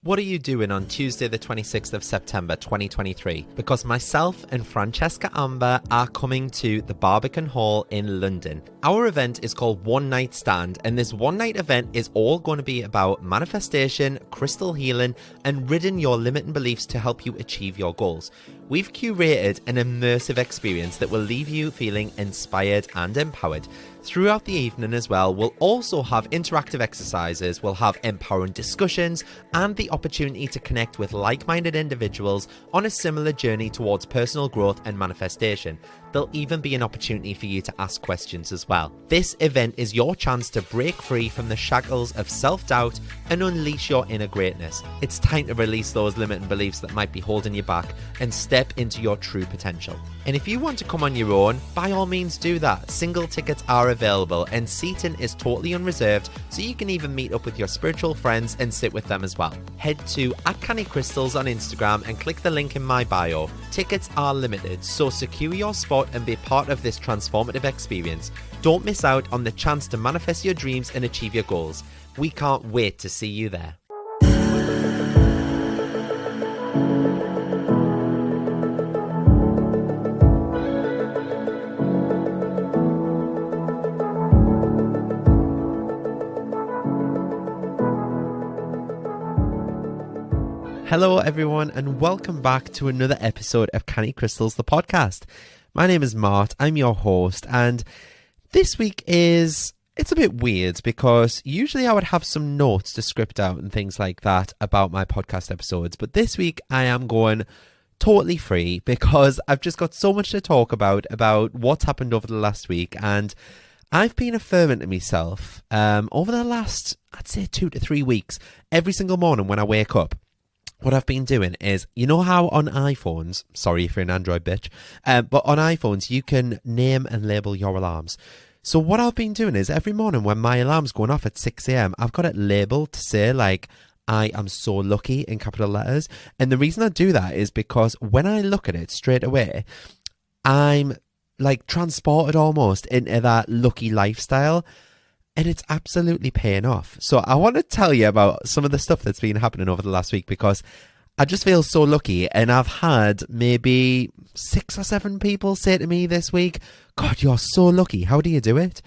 What are you doing on Tuesday the 26th of September 2023? Because myself and Francesca Amber are coming to the Barbican Hall in London. Our event is called One Night Stand, and this one night event is all going to be about manifestation, crystal healing, and ridding your limiting beliefs to help you achieve your goals. We've curated an immersive experience that will leave you feeling inspired and empowered. Throughout the evening as well, we'll also have interactive exercises, we'll have empowering discussions, and the opportunity to connect with like-minded individuals on a similar journey towards personal growth and manifestation. There'll even be an opportunity for you to ask questions as well. This event is your chance to break free from the shackles of self-doubt and unleash your inner greatness. It's time to release those limiting beliefs that might be holding you back and step into your true potential. And if you want to come on your own, by all means do that. Single tickets are available and seating is totally unreserved, so you can even meet up with your spiritual friends and sit with them as well. Head to @CannyCrystals on Instagram and click the link in my bio. Tickets are limited, so secure your spot and be part of this transformative experience. Don't miss out on the chance to manifest your dreams and achieve your goals. We can't wait to see you there. Hello everyone and welcome back to another episode of Canny Crystals, the podcast. My name is Mart, I'm your host, and this week it's a bit weird because usually I would have some notes to script out and things like that about my podcast episodes, but this week I am going totally free because I've just got so much to talk about what's happened over the last week, and I've been affirming to myself over the last, I'd say 2 to 3 weeks, every single morning when I wake up. What I've been doing is, you know how on iPhones, sorry if you're an Android bitch, but on iPhones you can name and label your alarms. So what I've been doing is every morning when my alarm's going off at 6 a.m, I've got it labelled to say like, I am so lucky in capital letters. And the reason I do that is because when I look at it straight away, I'm like transported almost into that lucky lifestyle. And it's absolutely paying off. So I want to tell you about some of the stuff that's been happening over the last week because I just feel so lucky. And I've had maybe 6 or 7 people say to me this week, God, you're so lucky. How do you do it?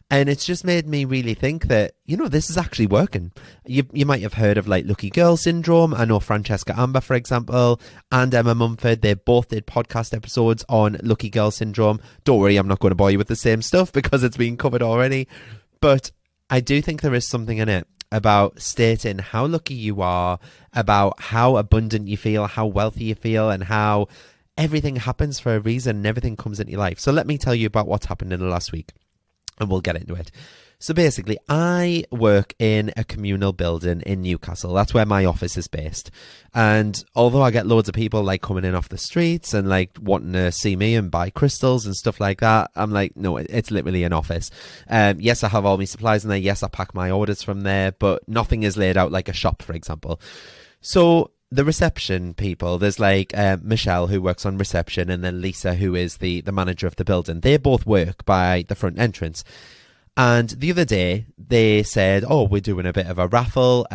And it's just made me really think that, you know, this is actually working. You might have heard of like Lucky Girl Syndrome. I know Francesca Amber, for example, and Emma Mumford. They both did podcast episodes on Lucky Girl Syndrome. Don't worry, I'm not going to bore you with the same stuff because it's been covered already. But I do think there is something in it about stating how lucky you are, about how abundant you feel, how wealthy you feel, and how everything happens for a reason and everything comes into your life. So let me tell you about what's happened in the last week, and we'll get into it. So basically, I work in a communal building in Newcastle. That's where my office is based. And although I get loads of people like coming in off the streets and like wanting to see me and buy crystals and stuff like that, I'm like, no, it's literally an office. Yes, I have all my supplies in there. Yes, I pack my orders from there, but nothing is laid out like a shop, for example. So the reception people, there's like Michelle who works on reception, and then Lisa who is the manager of the building. They both work by the front entrance. And the other day, they said, oh, we're doing a bit of a raffle.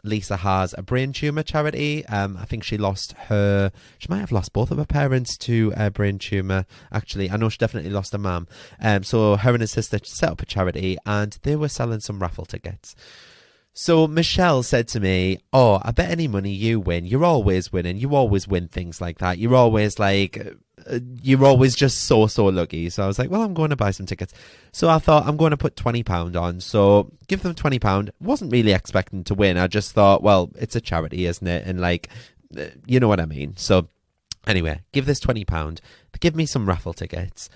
Lisa has a brain tumour charity. I think she might have lost both of her parents to a brain tumour. Actually, I know she definitely lost her mum. So her and her sister set up a charity and they were selling some raffle tickets. So Michelle said to me, oh, I bet any money you win, you're always winning. You always win things like that. You're always just so lucky. So I was like, well, I'm going to buy some tickets. So I thought I'm going to put £20 on. So give them £20. Wasn't really expecting to win. I just thought, well, it's a charity, isn't it? And like, you know what I mean? So anyway, give this £20. Give me some raffle tickets.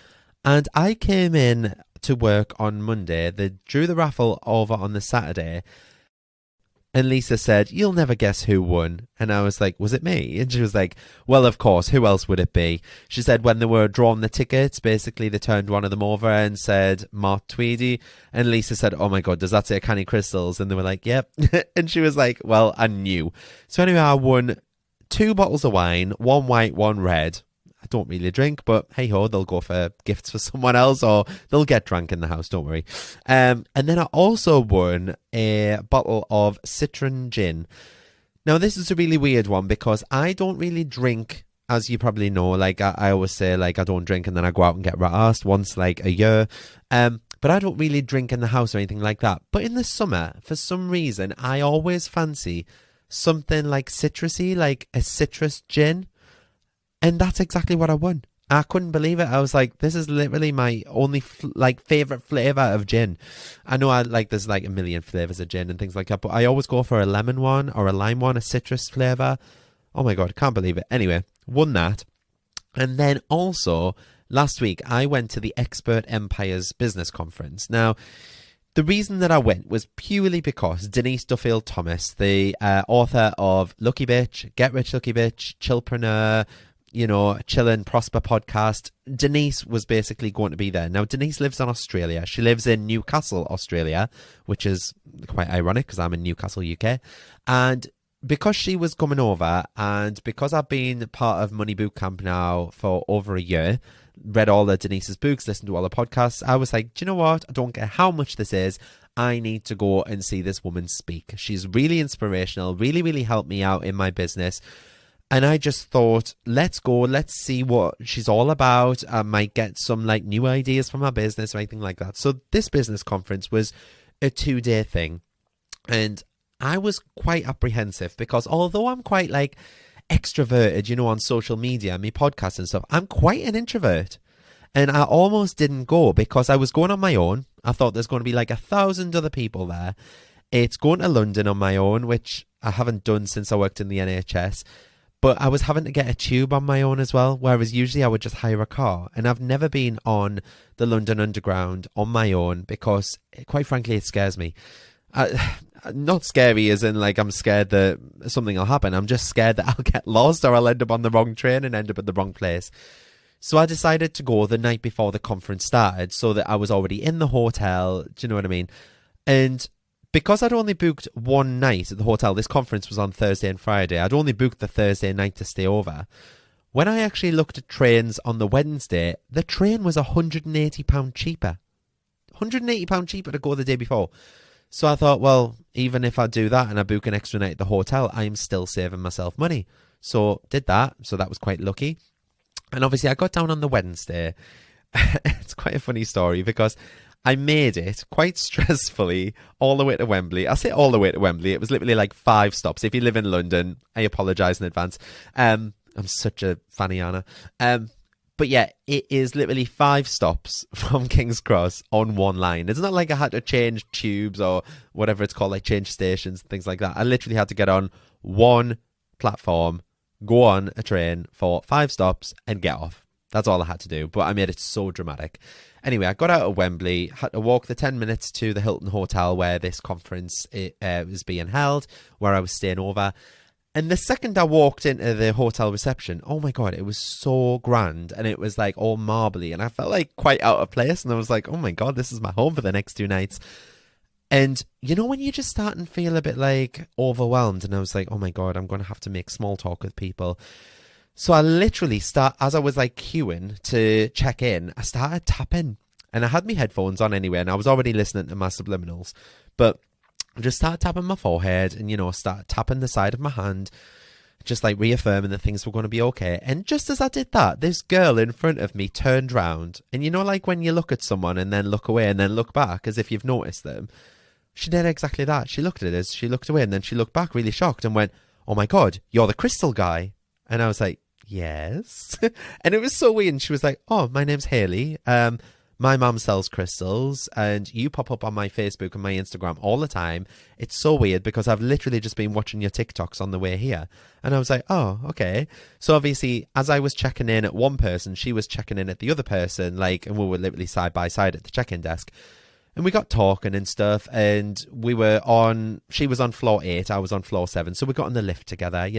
And I came in to work on Monday. They drew the raffle over on the Saturday. And Lisa said, you'll never guess who won. And I was like, was it me? And she was like, well, of course, who else would it be? She said when they were drawing the tickets, basically they turned one of them over and said, Mart Tweedy. And Lisa said, oh my God, does that say Canny Crystals? And they were like, yep. And she was like, well, I knew. So anyway, I won 2 bottles of wine, 1 white, 1 red. I don't really drink, but hey ho, they'll go for gifts for someone else or they'll get drunk in the house, don't worry. And then I also won a bottle of Citron gin. Now, this is a really weird one because I don't really drink, as you probably know. Like, I always say, like, I don't drink and then I go out and get rat-arsed once, like, a year. But I don't really drink in the house or anything like that. But in the summer, for some reason, I always fancy something like citrusy, like a citrus gin. And that's exactly what I won. I couldn't believe it. I was like, this is literally my only favorite flavor of gin. I know there's like a million flavors of gin and things like that, but I always go for a lemon one or a lime one, a citrus flavor. Oh my God, can't believe it. Anyway, won that. And then also last week, I went to the Expert Empires Business Conference. Now, the reason that I went was purely because Denise Duffield-Thomas, the author of Lucky Bitch, Get Rich Lucky Bitch, Chillpreneur, Chill and Prosper podcast, Denise was basically going to be there. Now, Denise lives in Australia. She lives in Newcastle, Australia, which is quite ironic because I'm in Newcastle, UK. And because she was coming over and because I've been part of Money Boot Camp now for over a year, read all of Denise's books, listened to all the podcasts, I was like, do you know what? I don't care how much this is. I need to go and see this woman speak. She's really inspirational, really, really helped me out in my business. And I just thought, let's go, let's see what she's all about. I might get some like new ideas for my business or anything like that. So this business conference was a 2-day thing. And I was quite apprehensive because although I'm quite like extroverted, on social media, my podcasts and stuff, I'm quite an introvert. And I almost didn't go because I was going on my own. I thought there's going to be like 1,000 other people there. It's going to London on my own, which I haven't done since I worked in the NHS. But I was having to get a tube on my own as well, whereas usually I would just hire a car. And I've never been on the London Underground on my own because, quite frankly, it scares me. Not scary as in like I'm scared that something will happen. I'm just scared that I'll get lost or I'll end up on the wrong train and end up at the wrong place. So I decided to go the night before the conference started so that I was already in the hotel. Do you know what I mean? And because I'd only booked one night at the hotel, this conference was on Thursday and Friday. I'd only booked the Thursday night to stay over. When I actually looked at trains on the Wednesday, the train was £180 cheaper. £180 cheaper to go the day before. So I thought, well, even if I do that and I book an extra night at the hotel, I'm still saving myself money. So did that. So that was quite lucky. And obviously I got down on the Wednesday. It's quite a funny story because I made it quite stressfully all the way to Wembley. I say all the way to Wembley. It was literally like 5 stops. If you live in London, I apologise in advance. I'm such a fanny Anna. But yeah, it is literally 5 stops from King's Cross on one line. It's not like I had to change tubes or whatever it's called, like change stations, things like that. I literally had to get on one platform, go on a train for 5 stops and get off. That's all I had to do. But I made it so dramatic. Anyway, I got out of Wembley, had to walk the 10 minutes to the Hilton Hotel where this conference was being held, where I was staying over. And the second I walked into the hotel reception, oh my God, it was so grand. And it was like all marbly. And I felt like quite out of place. And I was like, oh my God, this is my home for the next 2 nights. And when you just start and feel a bit like overwhelmed. And I was like, oh my God, I'm going to have to make small talk with people. So I literally as I was like queuing to check in, I started tapping and I had my headphones on anyway and I was already listening to my subliminals, but I just started tapping my forehead and, started tapping the side of my hand, just like reaffirming that things were going to be okay. And just as I did that, this girl in front of me turned round and like when you look at someone and then look away and then look back as if you've noticed them, she did exactly that. She looked at us, she looked away and then she looked back really shocked and went, oh my God, you're the crystal guy. And I was like, yes. And it was so weird. And she was like, oh, my name's Hayley. My mum sells crystals and you pop up on my Facebook and my Instagram all the time. It's so weird because I've literally just been watching your TikToks on the way here. And I was like, oh, okay. So obviously, as I was checking in at one person, she was checking in at the other person, and we were literally side by side at the check-in desk. And we got talking and stuff, and she was on floor 8, I was on floor 7. So we got on the lift together,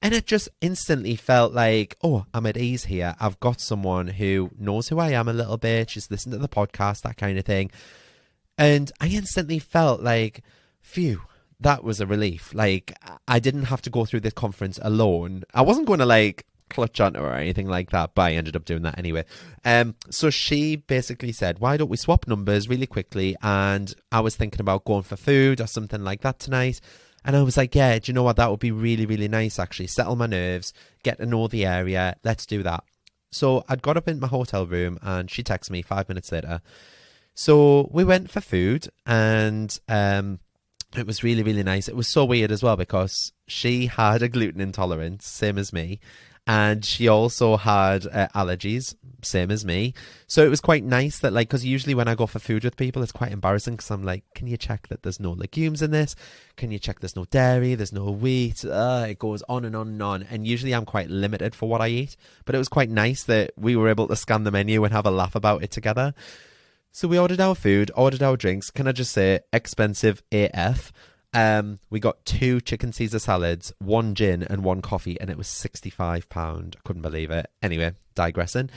And it just instantly felt like, oh, I'm at ease here. I've got someone who knows who I am a little bit. She's listened to the podcast, that kind of thing. And I instantly felt like, phew, that was a relief. Like, I didn't have to go through this conference alone. I wasn't going to clutch onto her or anything like that, but I ended up doing that anyway. So she basically said, why don't we swap numbers really quickly? And I was thinking about going for food or something like that tonight. And I was like, yeah, do you know what? That would be really, really nice, actually. Settle my nerves, get to know the area. Let's do that. So I'd got up in my hotel room and she texted me 5 minutes later. So we went for food and it was really, really nice. It was so weird as well because she had a gluten intolerance, same as me. And she also had allergies, same as me. So it was quite nice that, like, because usually when I go for food with people, it's quite embarrassing because I'm like, can you check that there's no legumes in this? Can you check there's no dairy? There's no wheat? It goes on and on and on. And usually I'm quite limited for what I eat. But it was quite nice that we were able to scan the menu and have a laugh about it together. So we ordered our food, ordered our drinks. Can I just say, expensive AF. We got 2 chicken Caesar salads, 1 gin and 1 coffee, and it was £65. I couldn't believe it. Anyway, digressing.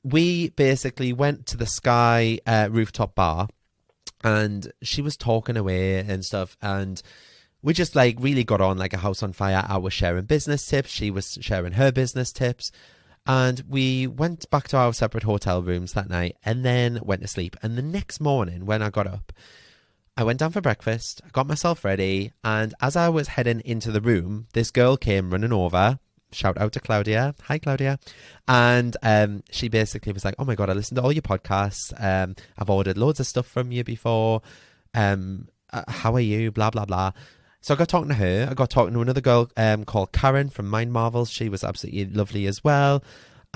We basically went to the Sky rooftop bar and she was talking away and stuff, and we just like really got on like a house on fire. I was sharing business tips, she was sharing her business tips, and we went back to our separate hotel rooms that night and then went to sleep. And the next morning when I got up, I went down for breakfast, I got myself ready, and as I was heading into the room, this girl came running over. Shout out to Claudia. Hi, Claudia. And she basically was like, oh my God, I listened to all your podcasts. I've ordered loads of stuff from you before. How are you? Blah, blah, blah. So I got talking to her. I got talking to another girl called Karen from Mind Marvels. She was absolutely lovely as well.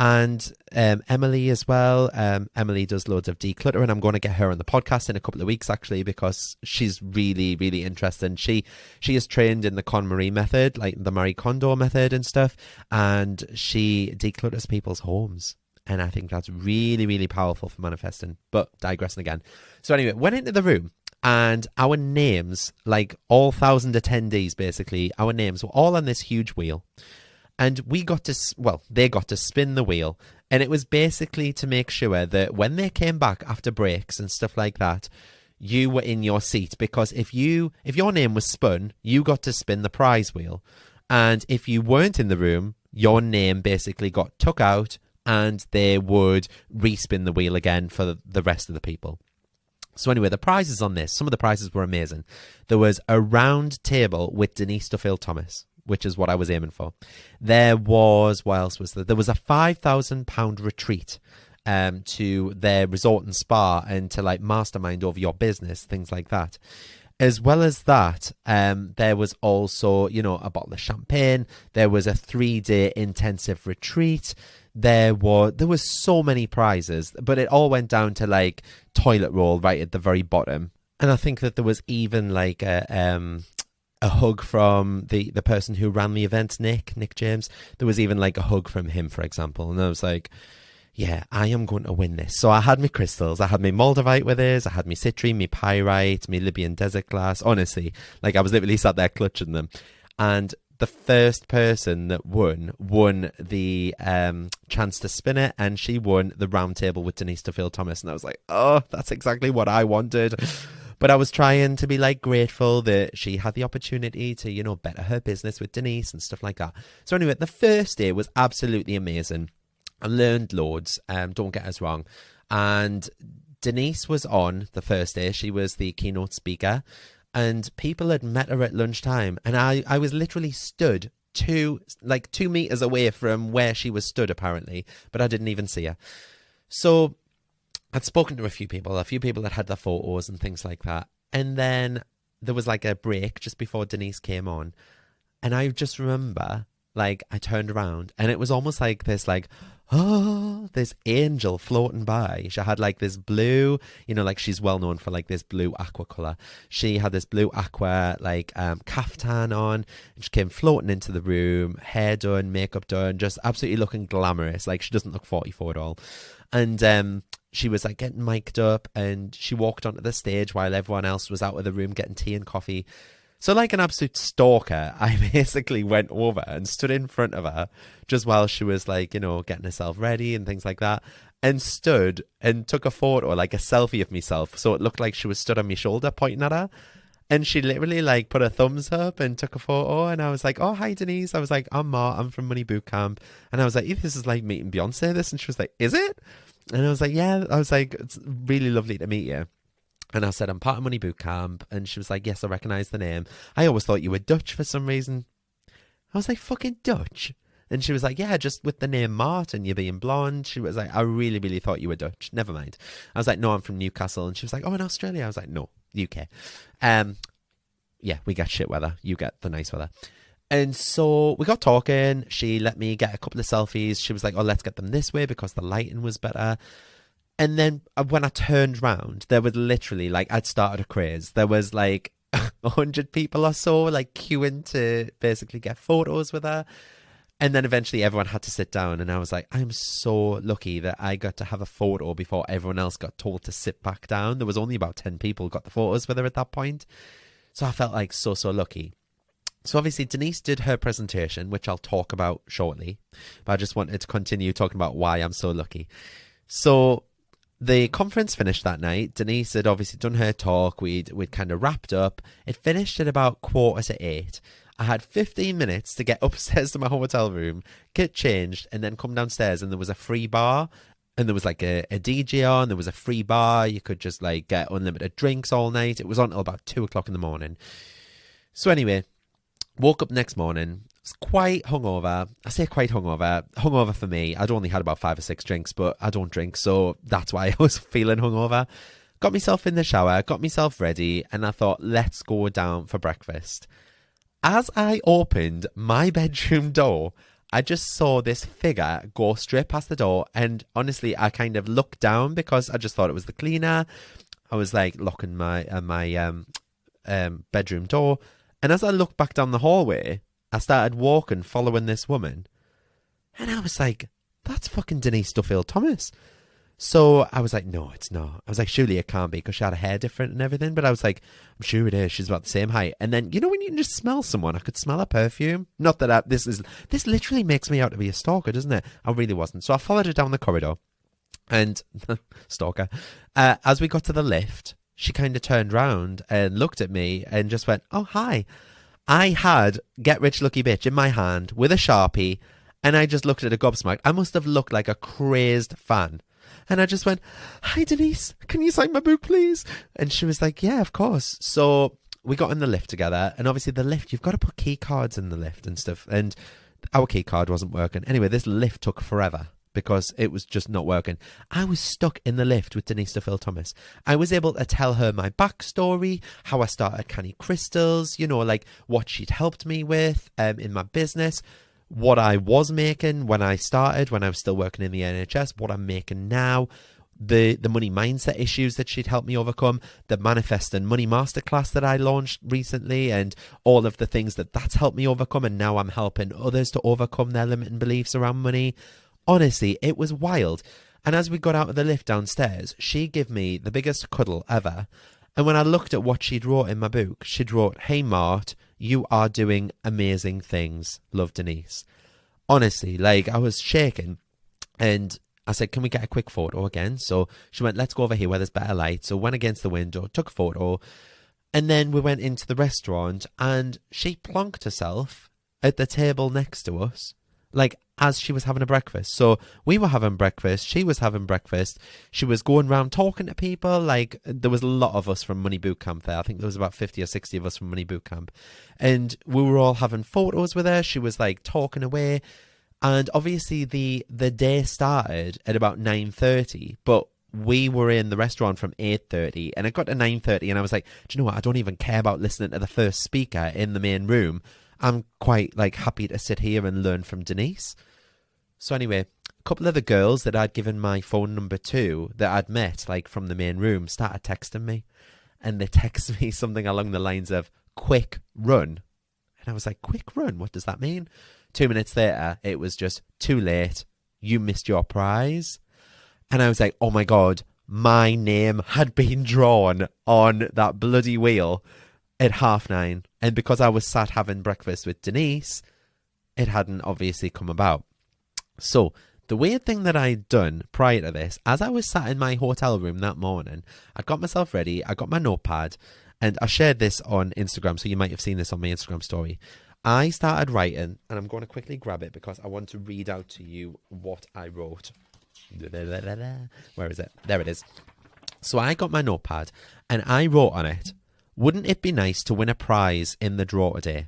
And Emily as well. Emily does loads of decluttering. I'm going to get her on the podcast in a couple of weeks, actually, because she's really, really interesting. She is trained in the KonMari method, like the Marie Kondo method and stuff, and she declutters people's homes. And I think that's really, really powerful for manifesting. But digressing again. So anyway, went into the room and our names, like all 1,000 attendees, basically, our names were all on this huge wheel. And we got to, well, they got to spin the wheel. And it was basically to make sure that when they came back after breaks and stuff like that, you were in your seat. Because if your name was spun, you got to spin the prize wheel. And if you weren't in the room, your name basically got took out and they would respin the wheel again for the rest of the people. So anyway, the prizes on this, some of the prizes were amazing. There was a round table with Denise Duffield-Thomas, which is what I was aiming for. There was, what else was there? There was a £5,000 retreat to their resort and spa and to like mastermind over your business, things like that. As well as that, there was also, you know, a bottle of champagne. There was a 3-day intensive retreat. There was so many prizes, but it all went down to like toilet roll right at the very bottom. And I think that there was even like a hug from the person who ran the event, Nick James. There was even like a hug from him, for example. And I was like, yeah, I am going to win this. So I had my crystals. I had my Moldavite with us. I had my citrine, my pyrite, my Libyan desert glass. Honestly, like I was literally sat there clutching them. And the first person that won the chance to spin it, and she won the round table with Denise Duffield-Thomas. And I was like, oh, that's exactly what I wanted. But I was trying to be like grateful that she had the opportunity to, you know, better her business with Denise and stuff like that. So anyway, the first day was absolutely amazing. I learned loads, don't get us wrong. And Denise was on the first day. She was the keynote speaker. And people had met her at lunchtime. And I was literally stood 2 meters away from where she was stood, apparently. But I didn't even see her. So I'd spoken to a few people that had their photos and things like that. And then there was like a break just before Denise came on. And I just remember, like, I turned around and it was almost like this, like, oh, this angel floating by. She had like this blue, you know, like she's well known for like this blue aqua colour. She had this blue aqua like caftan on, and she came floating into the room, hair done, makeup done, just absolutely looking glamorous. Like she doesn't look 44 at all. And she was like getting mic'd up, and she walked onto the stage while everyone else was out of the room getting tea and coffee. So like an absolute stalker, I basically went over and stood in front of her just while she was like, you know, getting herself ready and things like that, and stood and took a photo, like a selfie of myself. So it looked like she was stood on my shoulder pointing at her. And she literally like put a thumbs up and took a photo. And I was like, oh, hi, Denise. I was like, I'm Mart. I'm from Money Bootcamp. And I was like, this is like meeting Beyonce, this. And she was like, is it? And I was like, yeah. I was like, it's really lovely to meet you. And I said, I'm part of Money Boot Camp. And she was like, yes, I recognise the name. I always thought you were Dutch for some reason. I was like, fucking Dutch? And she was like, yeah, just with the name Martin, you're being blonde. She was like, I really, really thought you were Dutch. Never mind. I was like, no, I'm from Newcastle. And she was like, oh, in Australia? I was like, no, UK. Yeah, we get shit weather. You get the nice weather. And so we got talking. She let me get a couple of selfies. She was like, oh, let's get them this way because the lighting was better. And then when I turned round, there was literally, like, I'd started a craze. There was like 100 people or so, like, queuing to basically get photos with her. And then eventually everyone had to sit down. And I was like, I'm so lucky that I got to have a photo before everyone else got told to sit back down. There was only about 10 people got the photos with her at that point. So I felt like so lucky. So obviously Denise did her presentation, which I'll talk about shortly. But I just wanted to continue talking about why I'm so lucky. So the conference finished that night. Denise had obviously done her talk. We'd kind of wrapped up. It finished at about 7:45. I had 15 minutes to get upstairs to my hotel room, get changed, and then come downstairs. And there was a free bar. And there was like a DJ on. There was a free bar. You could just like get unlimited drinks all night. It was on until about 2 o'clock in the morning. So anyway, woke up next morning. Was quite hungover. I say quite hungover. Hungover for me. I'd only had about 5 or 6 drinks, but I don't drink, so that's why I was feeling hungover. Got myself in the shower, got myself ready, and I thought, let's go down for breakfast. As I opened my bedroom door, I just saw this figure go straight past the door, and honestly, I kind of looked down because I just thought it was the cleaner. I was like locking my bedroom door, and as I looked back down the hallway, I started walking, following this woman. And I was like, that's fucking Denise Duffield-Thomas. So I was like, no, it's not. I was like, surely it can't be because she had her hair different and everything. But I was like, I'm sure it is. She's about the same height. And then, you know, when you can just smell someone, I could smell her perfume. Not that this literally makes me out to be a stalker, doesn't it? I really wasn't. So I followed her down the corridor. And, stalker, as we got to the lift, she kind of turned round and looked at me and just went, oh, hi. I had Get Rich Lucky Bitch in my hand with a Sharpie, and I just looked at her gobsmacked. I must have looked like a crazed fan. And I just went, hi, Denise, can you sign my book, please? And she was like, yeah, of course. So we got in the lift together, and obviously the lift, you've got to put key cards in the lift and stuff. And our key card wasn't working. Anyway, this lift took forever because it was just not working. I was stuck in the lift with Denise Duffield-Thomas. I was able to tell her my backstory, how I started Canny Crystals, you know, like what she'd helped me with in my business, what I was making when I started, when I was still working in the NHS, what I'm making now, the money mindset issues that she'd helped me overcome, the Manifest and Money Masterclass that I launched recently, and all of the things that's helped me overcome. And now I'm helping others to overcome their limiting beliefs around money. Honestly, it was wild. And as we got out of the lift downstairs, she gave me the biggest cuddle ever. And when I looked at what she'd wrote in my book, she'd wrote, hey, Mart, you are doing amazing things. Love, Denise. Honestly, like, I was shaking. And I said, can we get a quick photo again? So she went, let's go over here where there's better light. So went against the window, took a photo. And then we went into the restaurant, and she plonked herself at the table next to us, like, as she was having a breakfast. So we were having breakfast, she was having breakfast, she was going around talking to people. Like, there was a lot of us from Money Boot Camp there. I think there was about 50 or 60 of us from Money Boot Camp, and we were all having photos with her. She was like talking away, and obviously the day started at about 9:30, but we were in the restaurant from 8:30, and it got to 9:30, and I was like, do you know what, I don't even care about listening to the first speaker in the main room. I'm quite like happy to sit here and learn from Denise. So anyway, a couple of the girls that I'd given my phone number to, that I'd met like from the main room, started texting me, and they texted me something along the lines of quick run. And I was like, quick run? What does that mean? 2 minutes later, it was just too late. You missed your prize. And I was like, oh my God, my name had been drawn on that bloody wheel at 9:30. And because I was sat having breakfast with Denise, it hadn't obviously come about. So the weird thing that I'd done prior to this, as I was sat in my hotel room that morning, I got myself ready, I got my notepad, and I shared this on Instagram, so you might have seen this on my Instagram story. I started writing, and I'm going to quickly grab it because I want to read out to you what I wrote. Where is it? There it is. So I got my notepad and I wrote on it, wouldn't it be nice to win a prize in the draw today?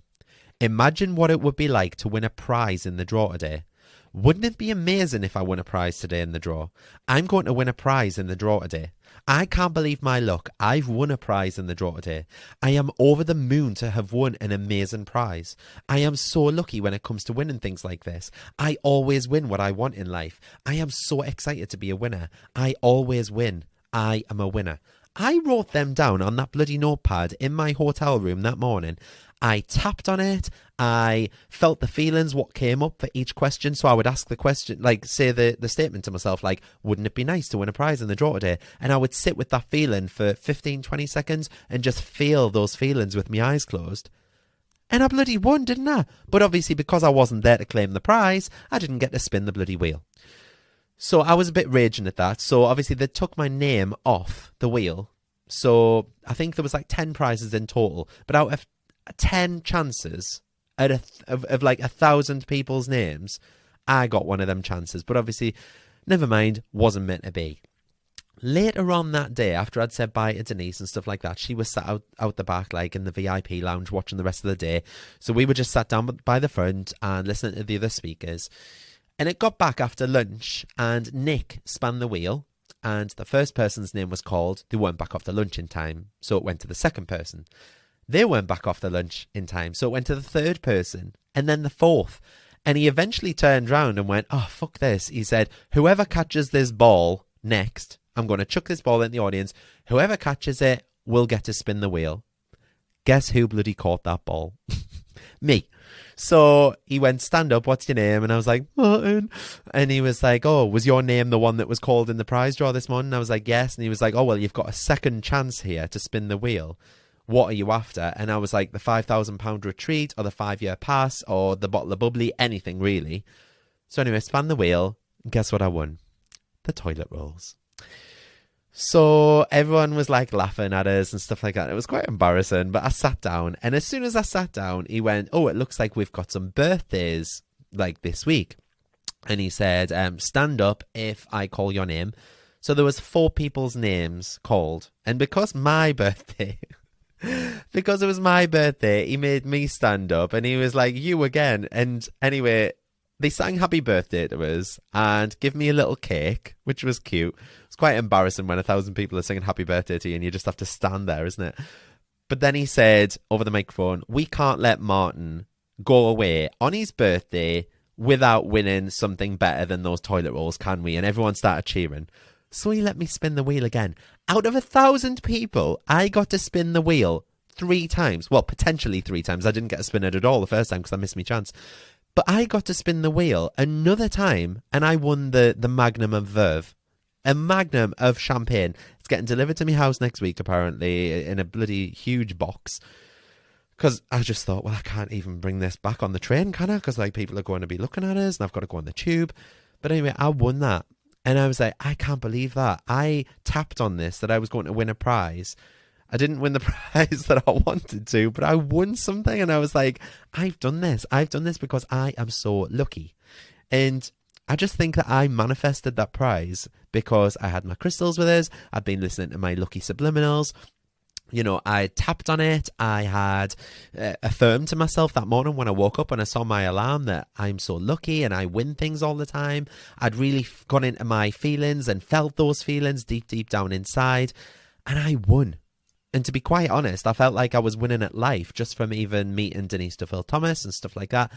Imagine what it would be like to win a prize in the draw today. Wouldn't it be amazing if I won a prize today in the draw? I'm going to win a prize in the draw today. I can't believe my luck. I've won a prize in the draw today. I am over the moon to have won an amazing prize. I am so lucky when it comes to winning things like this. I always win what I want in life. I am so excited to be a winner. I always win. I am a winner. I wrote them down on that bloody notepad in my hotel room that morning. I tapped on it. I felt the feelings, what came up for each question. So I would ask the question, like say the statement to myself, like, wouldn't it be nice to win a prize in the draw today? And I would sit with that feeling for 15, 20 seconds and just feel those feelings with my eyes closed. And I bloody won, didn't I? But obviously because I wasn't there to claim the prize, I didn't get to spin the bloody wheel. So I was a bit raging at that. So obviously they took my name off the wheel. So I think there was like 10 prizes in total. But out of 10 chances of like 1,000 people's names, I got one of them chances. But obviously, never mind, wasn't meant to be. Later on that day, after I'd said bye to Denise and stuff like that, she was sat out the back, like in the VIP lounge, watching the rest of the day. So we were just sat down by the front and listening to the other speakers. And it got back after lunch, and Nick spanned the wheel. And the first person's name was called. They weren't back off the lunch in time, so it went to the second person. They weren't back off the lunch in time, so it went to the third person, and then the fourth. And he eventually turned round and went, oh, fuck this. He said, whoever catches this ball next, I'm going to chuck this ball in the audience. Whoever catches it will get to spin the wheel. Guess who bloody caught that ball? Me. So he went, stand up, what's your name? And I was like, Martin. And he was like, oh, was your name the one that was called in the prize draw this morning? And I was like, yes. And he was like, oh, well, you've got a second chance here to spin the wheel. What are you after? And I was like, the £5,000 retreat or the 5-year pass or the bottle of bubbly, anything really. So anyway, span the wheel. Guess what I won? The toilet rolls. So everyone was like laughing at us and stuff like that. It was quite embarrassing, but I sat down, and as soon as I sat down, he went, oh, it looks like we've got some birthdays like this week. And he said, stand up if I call your name. So there was 4 people's names called. And because my birthday, because it was my birthday, he made me stand up, and he was like, you again. And anyway, they sang happy birthday to us and give me a little cake, which was cute. It's quite embarrassing when 1,000 people are singing happy birthday to you and you just have to stand there, isn't it? But then he said over the microphone, we can't let Martin go away on his birthday without winning something better than those toilet rolls, can we? And everyone started cheering. So he let me spin the wheel again. Out of 1,000 people, I got to spin the wheel 3 times. Well, potentially 3 times. I didn't get to spin it at all the first time because I missed my chance. But I got to spin the wheel another time, and I won the Magnum of Verve. A Magnum of champagne. It's getting delivered to my house next week, apparently, in a bloody huge box. Because I just thought, well, I can't even bring this back on the train, can I? Because like people are going to be looking at us, and I've got to go on the tube. But anyway, I won that. And I was like, I can't believe that. I tapped on this, that I was going to win a prize. I didn't win the prize that I wanted to, but I won something. And I was like, I've done this. I've done this because I am so lucky. And I just think that I manifested that prize because I had my crystals with us. I'd been listening to my lucky subliminals. You know, I tapped on it. I had affirmed to myself that morning when I woke up and I saw my alarm that I'm so lucky and I win things all the time. I'd really gone into my feelings and felt those feelings deep, deep down inside. And I won. And to be quite honest, I felt like I was winning at life just from even meeting Denise Duffield-Thomas and stuff like that.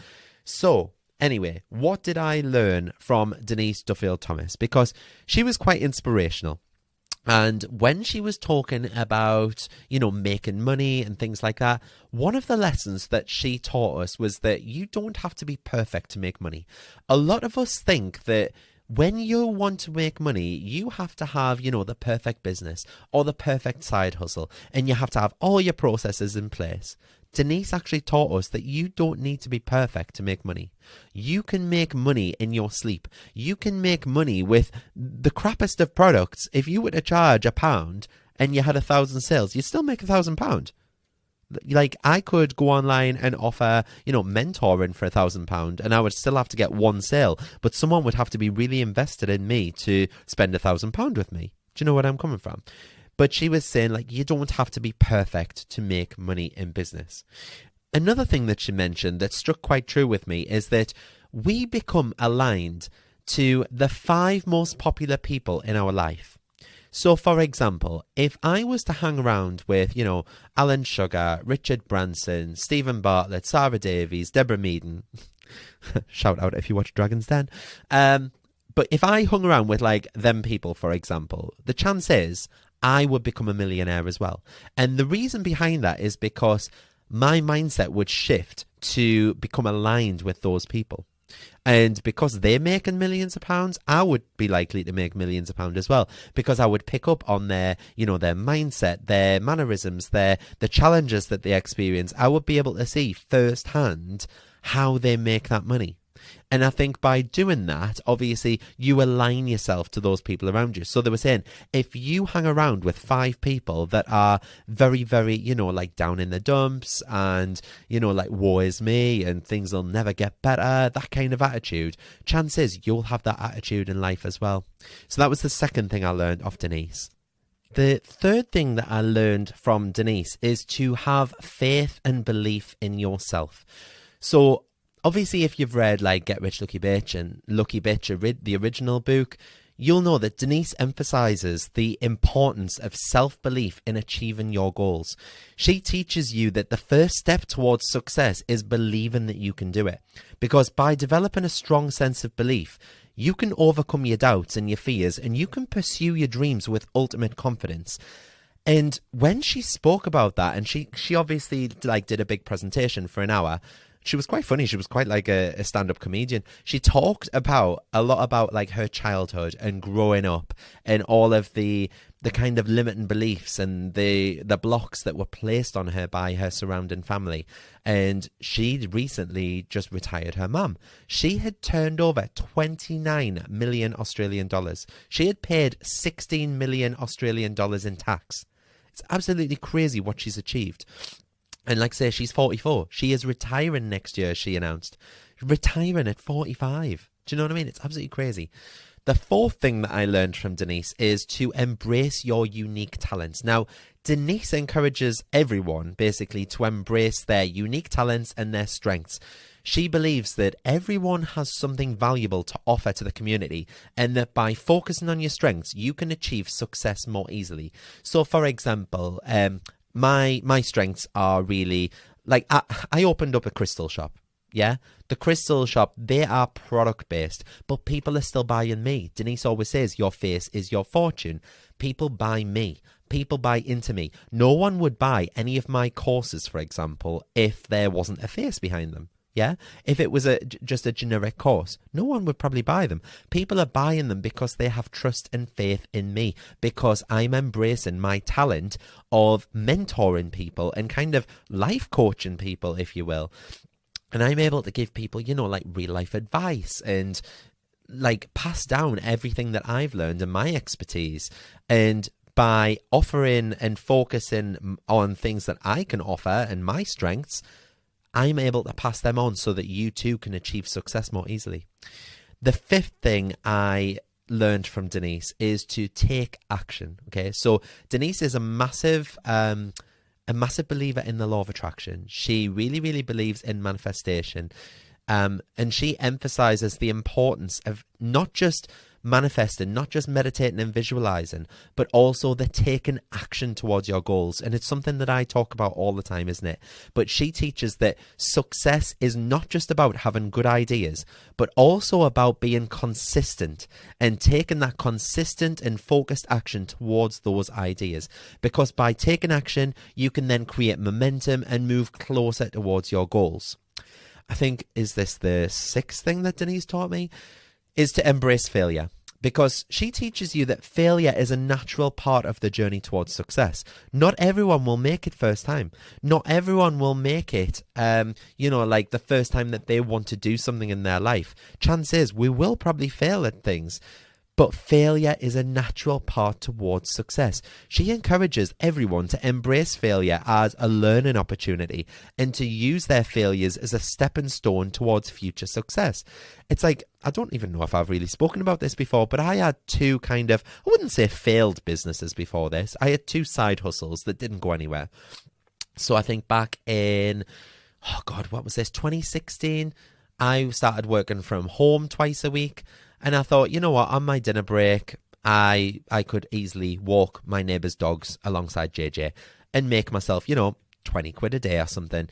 So anyway, what did I learn from Denise Duffield-Thomas? Because she was quite inspirational. And when she was talking about, you know, making money and things like that, one of the lessons that she taught us was that you don't have to be perfect to make money. A lot of us think that when you want to make money, you have to have, you know, the perfect business or the perfect side hustle, and you have to have all your processes in place. Denise actually taught us that you don't need to be perfect to make money. You can make money in your sleep. You can make money with the crappiest of products. If you were to charge £1 and you had 1,000 sales, you'd still make £1,000. Like, I could go online and offer, you know, mentoring for £1,000 and I would still have to get one sale, but someone would have to be really invested in me to spend £1,000 with me. Do you know where I'm coming from? But she was saying, like, you don't have to be perfect to make money in business. Another thing that she mentioned that struck quite true with me is that we become aligned to the 5 most popular people in our life. So, for example, if I was to hang around with, Alan Sugar, Richard Branson, Stephen Bartlett, Sarah Davies, Deborah Meaden, shout out if you watch Dragon's Den, but if I hung around with, like, them people, for example, the chance is I would become a millionaire as well. And the reason behind that is because my mindset would shift to become aligned with those people. And because they're making millions of pounds, I would be likely to make millions of pounds as well, because I would pick up on their mindset, their mannerisms, the challenges that they experience. I would be able to see firsthand how they make that money. And I think by doing that, obviously, you align yourself to those people around you. So they were saying, if you hang around with 5 people that are very, very, like down in the dumps and, like woe is me and things will never get better, that kind of attitude, chances you'll have that attitude in life as well. So that was the second thing I learned off Denise. The third thing that I learned from Denise is to have faith and belief in yourself. So obviously, if you've read like Get Rich, Lucky Bitch and Lucky Bitch, the original book, you'll know that Denise emphasizes the importance of self-belief in achieving your goals. She teaches you that the first step towards success is believing that you can do it. Because by developing a strong sense of belief, you can overcome your doubts and your fears, and you can pursue your dreams with ultimate confidence. And when she spoke about that, and she obviously did a big presentation for an hour, she was quite funny. She was quite like a stand-up comedian. She talked a lot about like her childhood and growing up and all of the kind of limiting beliefs and the blocks that were placed on her by her surrounding family. And she recently just retired her mum. She had turned over 29 million Australian dollars. She had paid 16 million Australian dollars in tax. It's absolutely crazy what she's achieved. And like I say, she's 44. She is retiring next year, she announced. Retiring at 45. Do you know what I mean? It's absolutely crazy. The fourth thing that I learned from Denise is to embrace your unique talents. Now, Denise encourages everyone basically to embrace their unique talents and their strengths. She believes that everyone has something valuable to offer to the community, and that by focusing on your strengths, you can achieve success more easily. So, for example, my strengths are really, like, I opened up a crystal shop. Yeah, the crystal shop, they are product based, but people are still buying me. Denise always says, your face is your fortune. People buy me. People buy into me. No one would buy any of my courses, for example, if there wasn't a face behind them. Yeah, if it was just a generic course, no one would probably buy them. People are buying them because they have trust and faith in me, because I'm embracing my talent of mentoring people and kind of life coaching people, if you will. And I'm able to give people, like real life advice and like pass down everything that I've learned and my expertise. And by offering and focusing on things that I can offer and my strengths, I'm able to pass them on so that you too can achieve success more easily. The fifth thing I learned from Denise is to take action. Okay, so Denise is a massive believer in the law of attraction. She really, really believes in manifestation. And she emphasizes the importance of not just manifesting, not just meditating and visualizing, but also the taking action towards your goals. And it's something that I talk about all the time, isn't it? But she teaches that success is not just about having good ideas, but also about being consistent and taking that consistent and focused action towards those ideas. Because by taking action, you can then create momentum and move closer towards your goals. I think, is this the sixth thing that Denise taught me? Is to embrace failure. Because she teaches you that failure is a natural part of the journey towards success. Not everyone will make it first time. Not everyone will make it, like the first time that they want to do something in their life. Chance is we will probably fail at things. But failure is a natural path towards success. She encourages everyone to embrace failure as a learning opportunity and to use their failures as a stepping stone towards future success. It's like, I don't even know if I've really spoken about this before, but I had two I wouldn't say failed businesses before this. I had two side hustles that didn't go anywhere. So I think back in, what was this, 2016? I started working from home twice a week. And I thought, you know what, on my dinner break, I could easily walk my neighbour's dogs alongside JJ and make myself, 20 quid a day or something.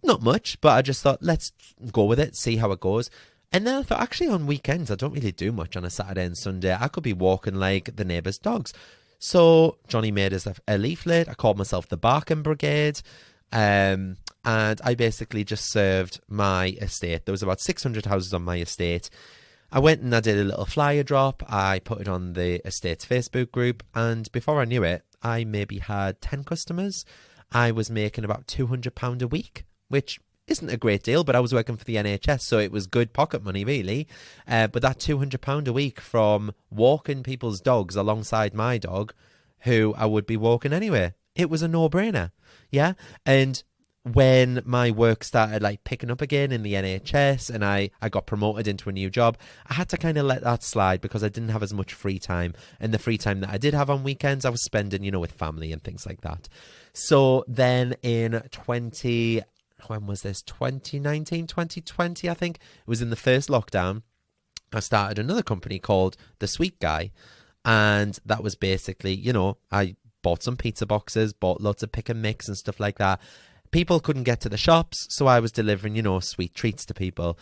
Not much, but I just thought, let's go with it, see how it goes. And then I thought, actually, on weekends, I don't really do much on a Saturday and Sunday. I could be walking like the neighbour's dogs. So Johnny made us a leaflet. I called myself the Barking Brigade. And I basically just served my estate. There was about 600 houses on my estate. I went and I did a little flyer drop. I put it on the estate's Facebook group. And before I knew it, I maybe had 10 customers. I was making about £200 a week, which isn't a great deal, but I was working for the NHS, so it was good pocket money, really. But that £200 a week from walking people's dogs alongside my dog, who I would be walking anyway, it was a no-brainer. Yeah. And when my work started picking up again in the NHS and I got promoted into a new job, I had to kind of let that slide because I didn't have as much free time. And the free time that I did have on weekends, I was spending, with family and things like that. So then in 2019, 2020, I think, it was in the first lockdown, I started another company called The Sweet Guy. And that was basically, I bought some pizza boxes, bought lots of pick and mix and stuff like that. People couldn't get to the shops, so I was delivering, sweet treats to people.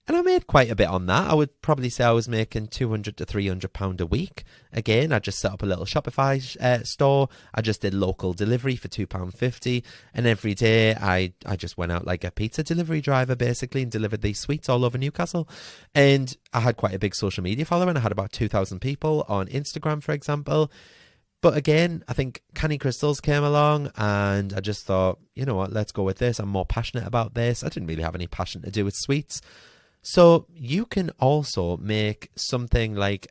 And I made quite a bit on that. I would probably say I was making £200 to £300 a week. Again, I just set up a little Shopify store. I just did local delivery for £2.50. And every day I just went out like a pizza delivery driver, basically, and delivered these sweets all over Newcastle. And I had quite a big social media following. I had about 2,000 people on Instagram, for example. But again, I think Canny Crystals came along and I just thought, you know what, let's go with this. I'm more passionate about this. I didn't really have any passion to do with sweets. So you can also make something like,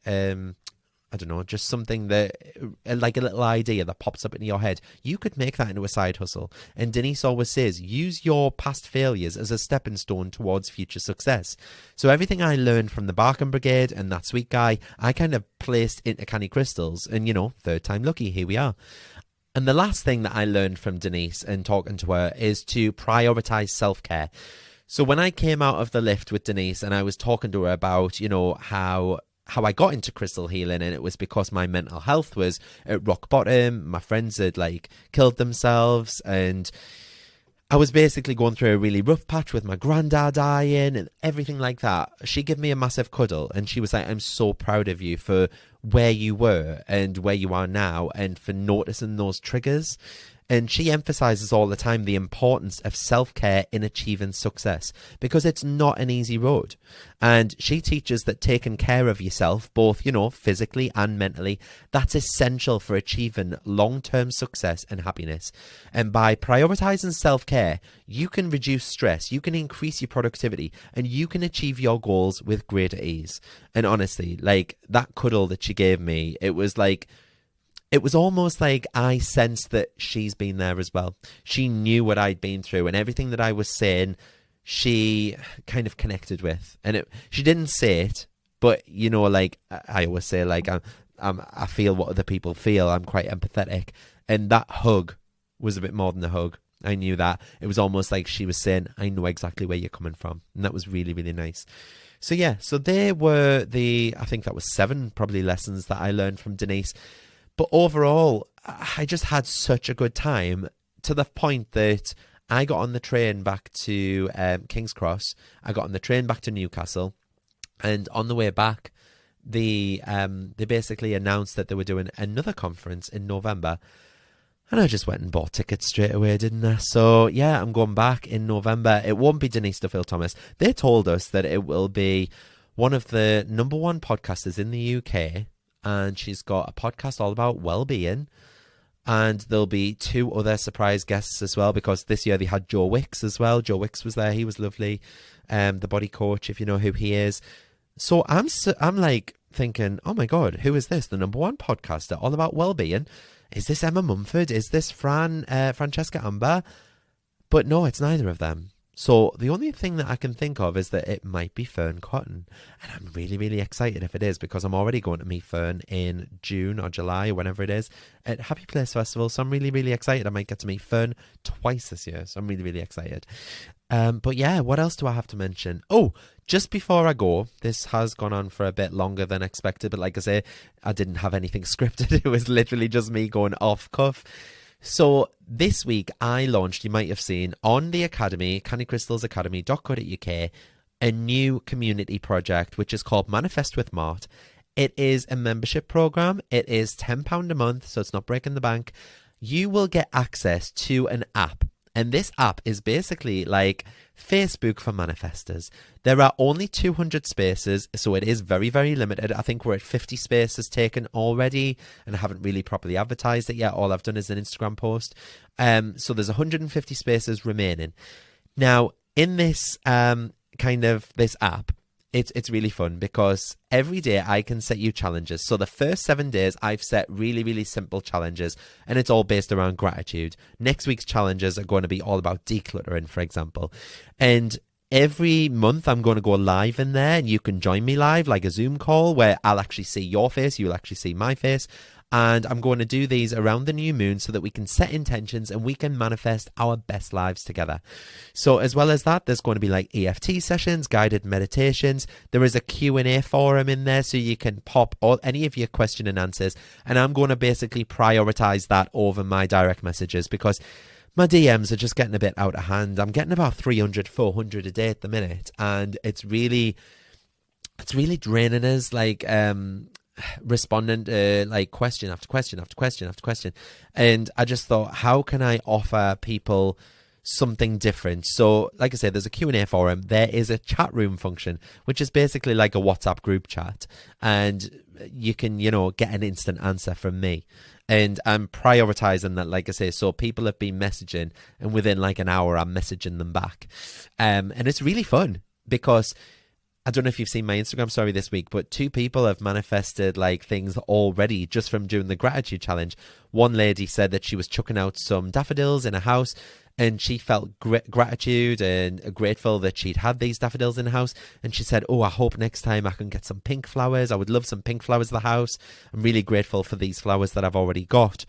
just something that, like a little idea that pops up into your head. You could make that into a side hustle. And Denise always says, use your past failures as a stepping stone towards future success. So everything I learned from the Barking Brigade and That Sweet Guy, I kind of placed into Canny Crystals. And, third time lucky, here we are. And the last thing that I learned from Denise and talking to her is to prioritize self-care. So when I came out of the lift with Denise and I was talking to her about, how I got into crystal healing, and it was because my mental health was at rock bottom. My friends had killed themselves, and I was basically going through a really rough patch with my granddad dying and everything like that. She gave me a massive cuddle and she was like, I'm so proud of you for where you were and where you are now and for noticing those triggers. And she emphasizes all the time the importance of self-care in achieving success because it's not an easy road. And she teaches that taking care of yourself, both, physically and mentally, that's essential for achieving long-term success and happiness. And by prioritizing self-care, you can reduce stress, you can increase your productivity, and you can achieve your goals with greater ease. And honestly, that cuddle that she gave me, it was almost like I sensed that she's been there as well. She knew what I'd been through and everything that I was saying, she kind of connected with. And she didn't say it, but, I always say, I feel what other people feel. I'm quite empathetic. And that hug was a bit more than a hug. I knew that. It was almost like she was saying, I know exactly where you're coming from. And that was really, really nice. So, yeah, so there were I think that was 7 probably lessons that I learned from Denise. But overall, I just had such a good time to the point that I got on the train back to King's Cross. I got on the train back to Newcastle. And on the way back, they basically announced that they were doing another conference in November. And I just went and bought tickets straight away, didn't I? So, yeah, I'm going back in November. It won't be Denise Duffield-Thomas. They told us that it will be one of the #1 podcasters in the UK. And she's got a podcast all about well-being. And there'll be 2 other surprise guests as well, because this year they had Joe Wicks as well. Joe Wicks was there. He was lovely. The body coach, if you know who he is. So I'm thinking, oh my God, who is this? The number one podcaster all about well-being? Is this Emma Mumford? Is this Francesca Amber? But no, it's neither of them. So the only thing that I can think of is that it might be Fern Cotton. And I'm really, really excited if it is, because I'm already going to meet Fern in June or July, whenever it is, at Happy Place Festival. So I'm really, really excited. I might get to meet Fern twice this year. So I'm really, really excited. But yeah, what else do I have to mention? Oh, just before I go, this has gone on for a bit longer than expected. But like I say, I didn't have anything scripted. It was literally just me going off cuff. So this week I launched, you might have seen, on the Academy, cannycrystalsacademy.co.uk, a new community project which is called Manifest with Mart. It is a membership program. It is £10 a month, so it's not breaking the bank. You will get access to an app. And this app is basically like Facebook for manifestors. There are only 200 spaces, so it is very, very limited. I think we're at 50 spaces taken already, and I haven't really properly advertised it yet. All I've done is an Instagram post. So there's 150 spaces remaining. Now, in this this app, it's really fun because every day I can set you challenges. So the first 7 days I've set really, really simple challenges, and it's all based around gratitude. Next week's challenges are going to be all about decluttering, for example. And every month I'm going to go live in there, and you can join me live, like a Zoom call where I'll actually see your face, you'll actually see my face. And I'm going to do these around the new moon so that we can set intentions and we can manifest our best lives together. So as well as that, there's going to be like EFT sessions, guided meditations. There is a Q&A forum in there so you can pop any of your question and answers. And I'm going to basically prioritize that over my direct messages because my DMs are just getting a bit out of hand. I'm getting about 300, 400 a day at the minute. And it's really draining us, like, responding to like question after question after question after question. And I just thought, how can I offer people something different? So like I said, there's a Q&A forum. There is a chat room function, which is basically like a WhatsApp group chat, and you can, get an instant answer from me. And I'm prioritizing that, like I say, so people have been messaging, and within like an hour I'm messaging them back. And it's really fun because I don't know if you've seen my Instagram story this week, but 2 people have manifested like things already just from doing the gratitude challenge. One lady said that she was chucking out some daffodils in a house, and she felt gratitude and grateful that she'd had these daffodils in the house. And she said, oh, I hope next time I can get some pink flowers. I would love some pink flowers in the house. I'm really grateful for these flowers that I've already got.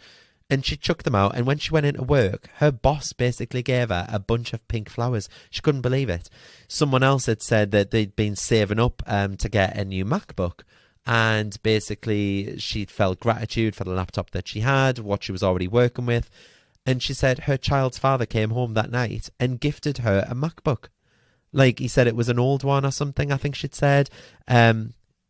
And she chucked them out, and when she went into work, her boss basically gave her a bunch of pink flowers. She couldn't believe it. Someone else had said that they'd been saving up to get a new MacBook, and basically she'd felt gratitude for the laptop that she had, what she was already working with. And she said her child's father came home that night and gifted her a MacBook. Like, he said it was an old one or something, I think she'd said.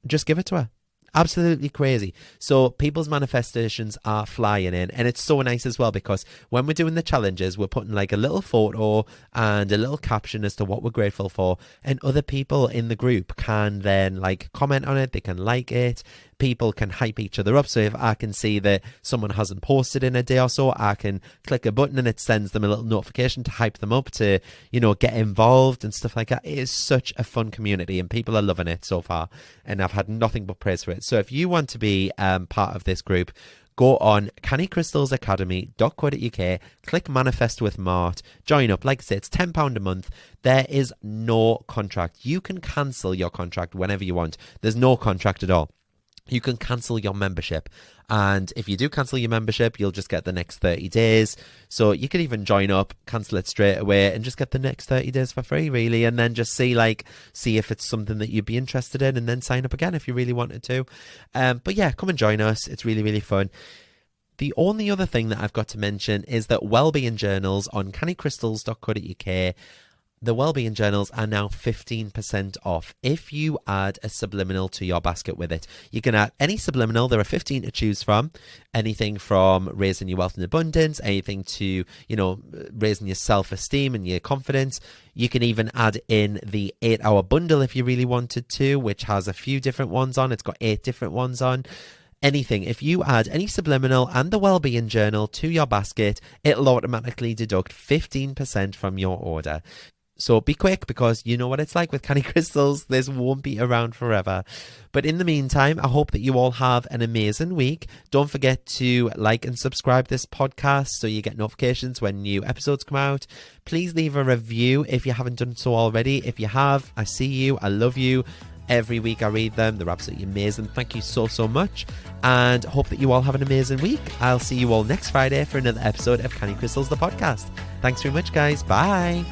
Just give it to her. Absolutely crazy. So people's manifestations are flying in, and it's so nice as well because when we're doing the challenges, we're putting like a little photo and a little caption as to what we're grateful for, and other people in the group can then like comment on it. They can like it. People can hype each other up. So if I can see that someone hasn't posted in a day or so, I can click a button and it sends them a little notification to hype them up to, get involved and stuff like that. It is such a fun community and people are loving it so far. And I've had nothing but praise for it. So if you want to be part of this group, go on cannycrystalsacademy.co.uk, click Manifest with Mart, join up. Like I say, it's £10 a month. There is no contract. You can cancel your contract whenever you want. There's no contract at all. You can cancel your membership, and if you do cancel your membership, you'll just get the next 30 days. So you can even join up, cancel it straight away, and just get the next 30 days for free, really, and then just see if it's something that you'd be interested in, and then sign up again if you really wanted to. But yeah, come and join us. It's really, really fun. The only other thing that I've got to mention is that Wellbeing Journals on cannycrystals.co.uk, the Wellbeing Journals are now 15% off if you add a subliminal to your basket with it. You can add any subliminal. There are 15 to choose from. Anything from raising your wealth and abundance, anything to, raising your self-esteem and your confidence. You can even add in the 8-hour bundle if you really wanted to, which has a few different ones on. It's got 8 different ones on. Anything. If you add any subliminal and the Wellbeing Journal to your basket, it'll automatically deduct 15% from your order. So be quick, because you know what it's like with candy crystals. This won't be around forever. But in the meantime, I hope that you all have an amazing week. Don't forget to like and subscribe this podcast so you get notifications when new episodes come out. Please leave a review if you haven't done so already. If you have, I see you. I love you. Every week I read them. They're absolutely amazing. Thank you so, so much. And hope that you all have an amazing week. I'll see you all next Friday for another episode of Candy Crystals, the podcast. Thanks very much, guys. Bye.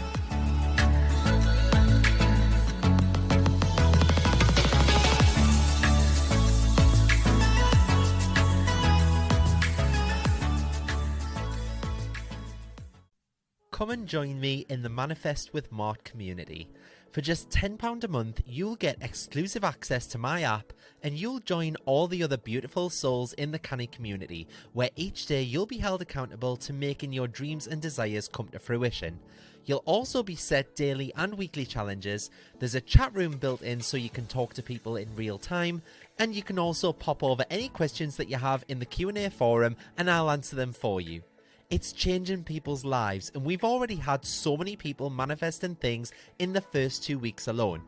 Come and join me in the Manifest with Mart community. For just £10 a month, you'll get exclusive access to my app, and you'll join all the other beautiful souls in the Canny community, where each day you'll be held accountable to making your dreams and desires come to fruition. You'll also be set daily and weekly challenges. There's a chat room built in so you can talk to people in real time, and you can also pop over any questions that you have in the Q&A forum and I'll answer them for you. It's changing people's lives, and we've already had so many people manifesting things in the first 2 weeks alone.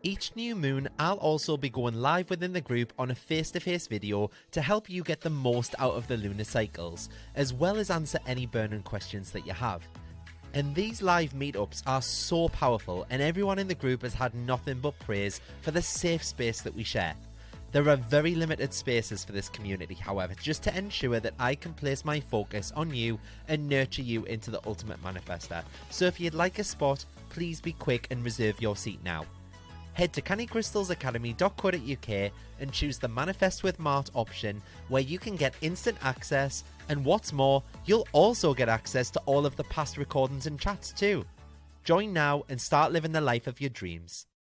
Each new moon, I'll also be going live within the group on a face-to-face video to help you get the most out of the lunar cycles, as well as answer any burning questions that you have. And these live meetups are so powerful, and everyone in the group has had nothing but praise for the safe space that we share. There are very limited spaces for this community, however, just to ensure that I can place my focus on you and nurture you into the ultimate manifester. So if you'd like a spot, please be quick and reserve your seat now. Head to cannycrystalsacademy.co.uk and choose the Manifest with Mart option, where you can get instant access, and what's more, you'll also get access to all of the past recordings and chats too. Join now and start living the life of your dreams.